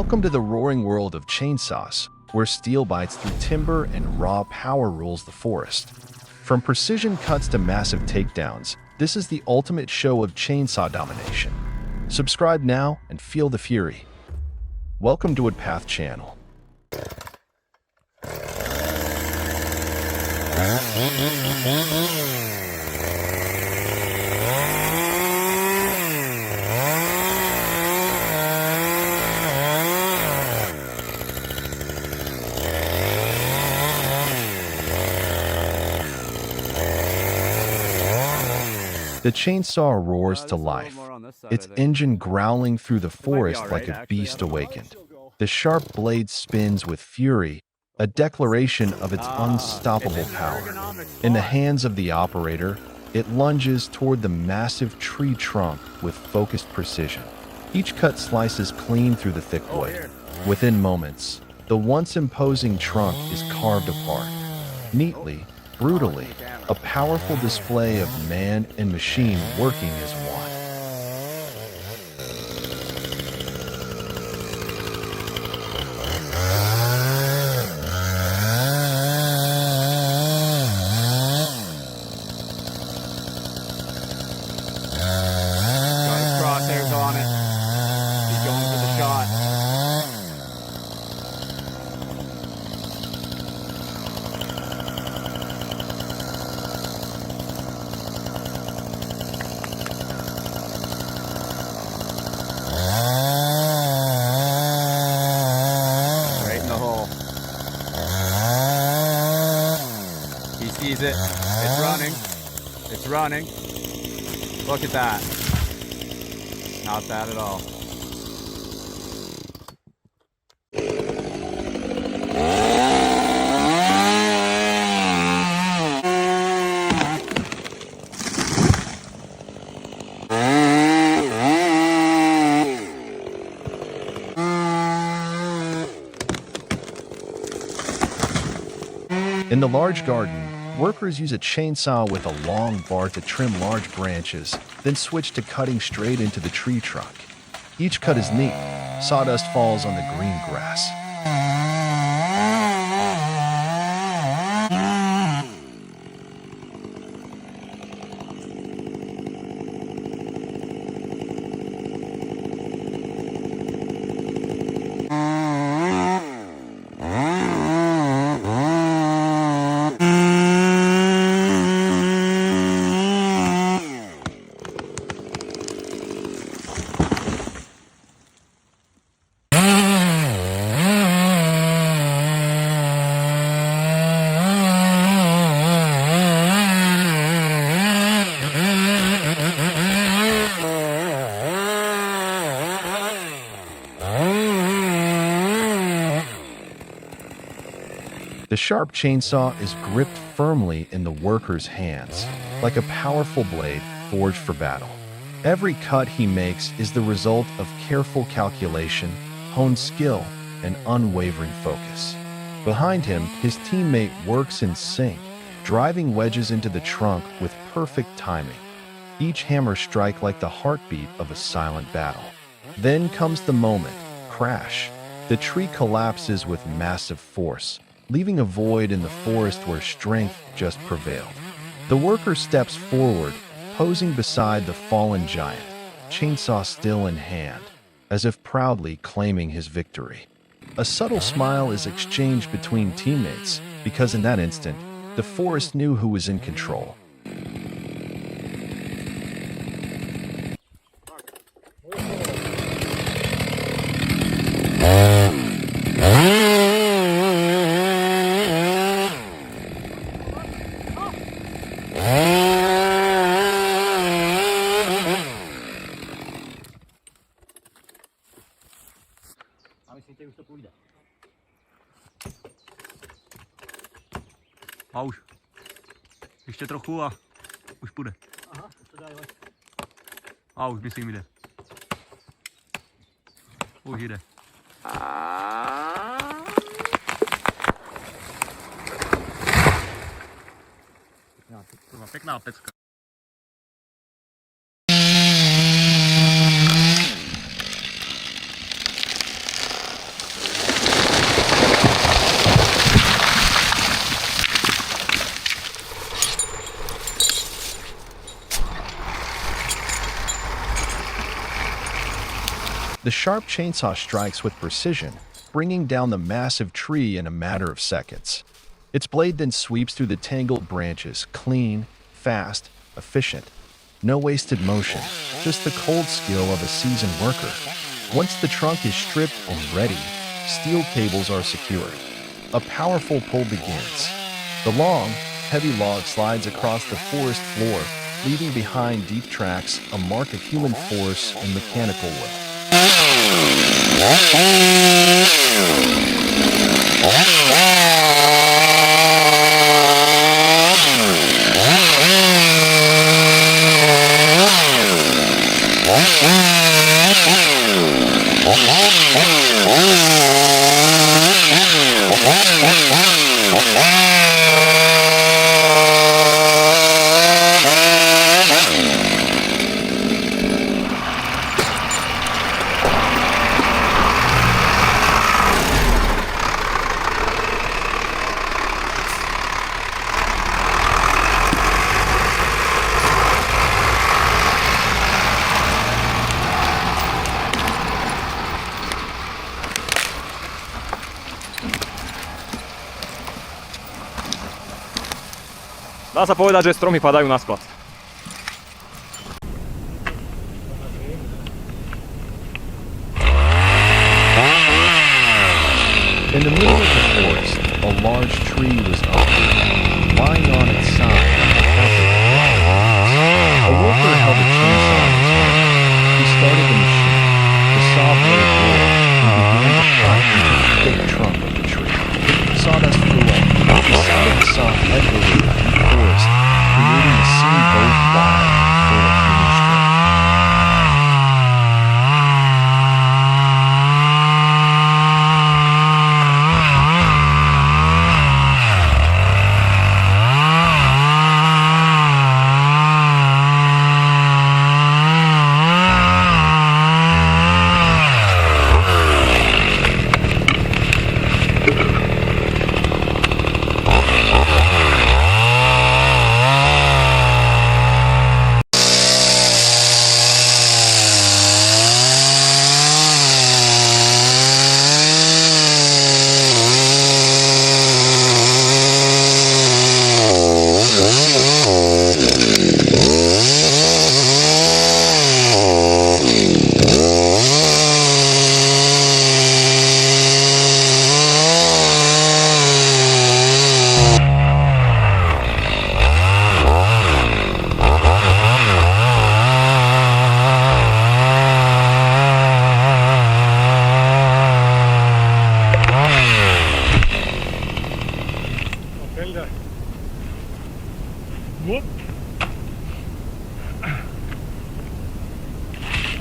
Welcome to the roaring world of chainsaws, where steel bites through timber and raw power rules the forest. From precision cuts to massive takedowns, this is the ultimate show of chainsaw domination. Subscribe now and feel the fury. Welcome to Woodpath channel. The chainsaw roars to life, its engine growling through the forest like a beast awakened. The sharp blade spins with fury, a declaration of its unstoppable power. In the hands of the operator, it lunges toward the massive tree trunk with focused precision. Each cut slices clean through the thick wood. Within moments, the once imposing trunk is carved apart. Neatly, brutally, a powerful display of man and machine working as one. Got his crosshairs on it. He's going for the shot. Right in the hole. He sees it. It's running. It's running. Look at that. Not bad at all. In the large garden, workers use a chainsaw with a long bar to trim large branches, then switch to cutting straight into the tree trunk. Each cut is neat. Sawdust falls on the green grass. The sharp chainsaw is gripped firmly in the worker's hands, like a powerful blade forged for battle. Every cut he makes is the result of careful calculation, honed skill, and unwavering focus. Behind him, his teammate works in sync, driving wedges into the trunk with perfect timing. Each hammer strikes like the heartbeat of a silent battle. Then comes the moment, crash. The tree collapses with massive force, leaving a void in the forest where strength just prevailed. The worker steps forward, posing beside the fallen giant, chainsaw still in hand, as if proudly claiming his victory. A subtle smile is exchanged between teammates, because in that instant, the forest knew who was in control. Už to půjde. A už. Ještě trochu a už půjde. Aha, to dá lehce. A už myslím jde. Už jde. Pěkná pecka. The sharp chainsaw strikes with precision, bringing down the massive tree in a matter of seconds. Its blade then sweeps through the tangled branches, clean, fast, efficient. No wasted motion, just the cold skill of a seasoned worker. Once the trunk is stripped and ready, steel cables are secured. A powerful pull begins. The long, heavy log slides across the forest floor, leaving behind deep tracks, a mark of human force and mechanical will. Dá sa povedať, že stromy padajú na sklad. In the middle of the forest, a large tree was uprooted, lying on its side like a carpet. A worker held a chainsaw in his hand. He started the machine. The saw blade roared and began to cut into the thick trunk of the tree. Sawdust flew up. The sound of the saw echoed in the deep forest, creating a scene both wild and full of human strength.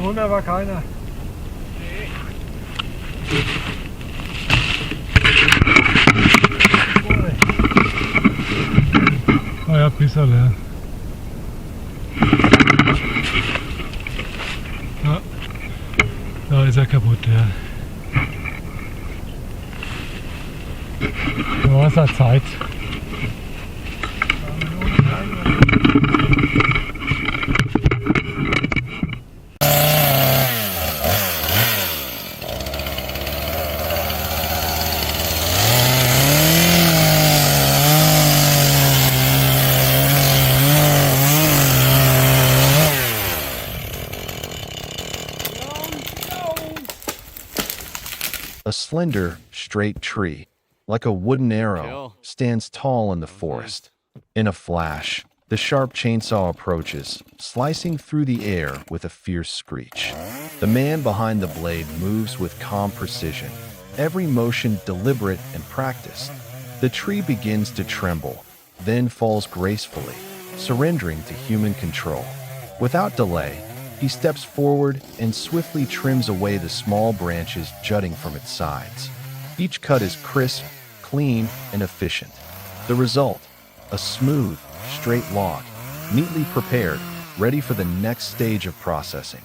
Drunter war keiner. Ah ja, bisschen, ja. Ja, da ist er kaputt, ja. Da war es halt Zeit. A slender, straight tree, like a wooden arrow, stands tall in the forest. In a flash, the sharp chainsaw approaches, slicing through the air with a fierce screech. The man behind the blade moves with calm precision, every motion deliberate and practiced. The tree begins to tremble, then falls gracefully, surrendering to human control. Without delay, he steps forward and swiftly trims away the small branches jutting from its sides. Each cut is crisp, clean, and efficient. The result, a smooth, straight log, neatly prepared, ready for the next stage of processing.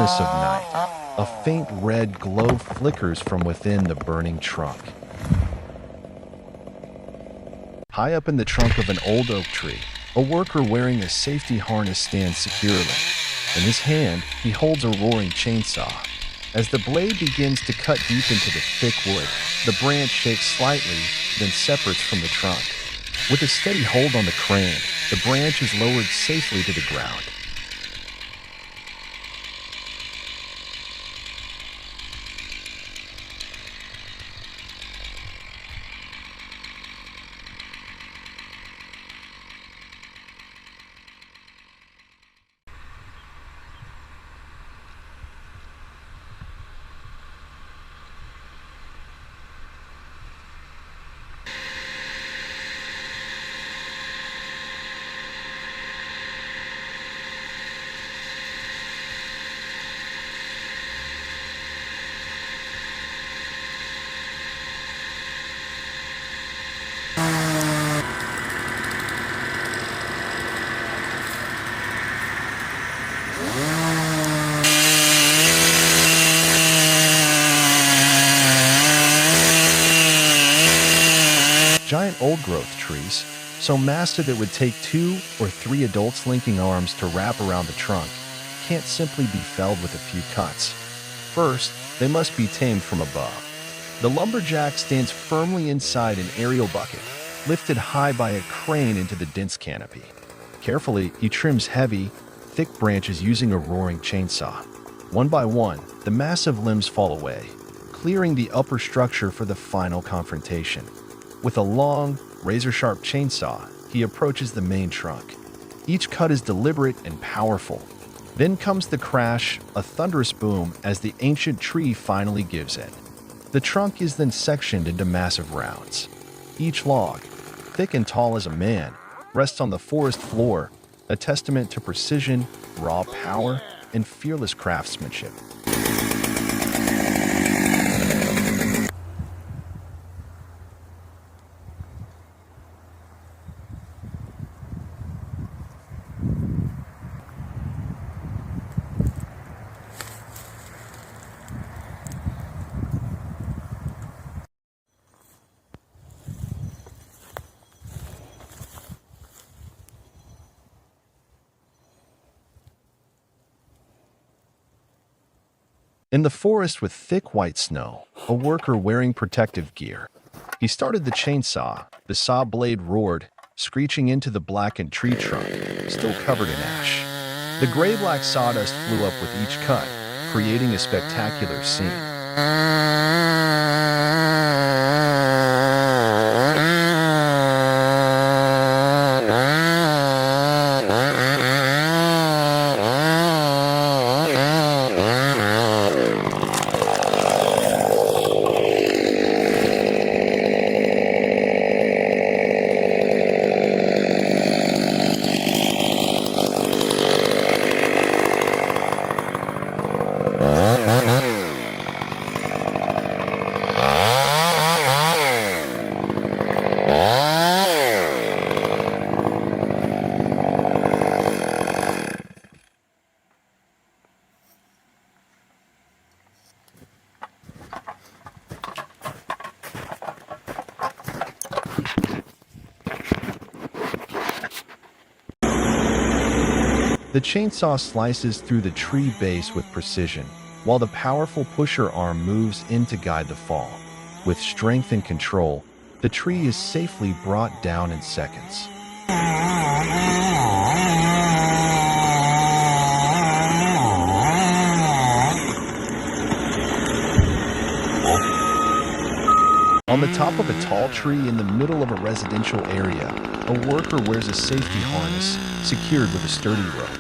stillness of night, a faint red glow flickers from within the burning trunk. High up in the trunk of an old oak tree, a worker wearing a safety harness stands securely. In his hand, he holds a roaring chainsaw. As the blade begins to cut deep into the thick wood, the branch shakes slightly, then separates from the trunk. With a steady hold on the crane, the branch is lowered safely to the ground. Giant old-growth trees, so massive it would take 2 or 3 adults linking arms to wrap around the trunk, can't simply be felled with a few cuts. First, they must be tamed from above. The lumberjack stands firmly inside an aerial bucket, lifted high by a crane into the dense canopy. Carefully, he trims heavy, thick branches using a roaring chainsaw. One by one, the massive limbs fall away, clearing the upper structure for the final confrontation. With a long, razor-sharp chainsaw, he approaches the main trunk. Each cut is deliberate and powerful. Then comes the crash, a thunderous boom as the ancient tree finally gives in. The trunk is then sectioned into massive rounds. Each log, thick and tall as a man, rests on the forest floor, a testament to precision, raw power, and fearless craftsmanship. In the forest with thick white snow, a worker wearing protective gear. He started the chainsaw, the saw blade roared, screeching into the blackened tree trunk, still covered in ash. The gray-black sawdust flew up with each cut, creating a spectacular scene. The chainsaw slices through the tree base with precision, while the powerful pusher arm moves in to guide the fall. With strength and control, the tree is safely brought down in seconds. On the top of a tall tree in the middle of a residential area, a worker wears a safety harness secured with a sturdy rope.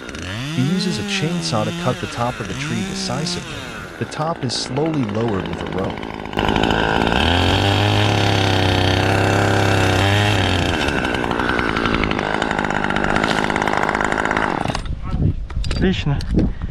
He uses a chainsaw to cut the top of the tree decisively. The top is slowly lowered with a rope. Отлично.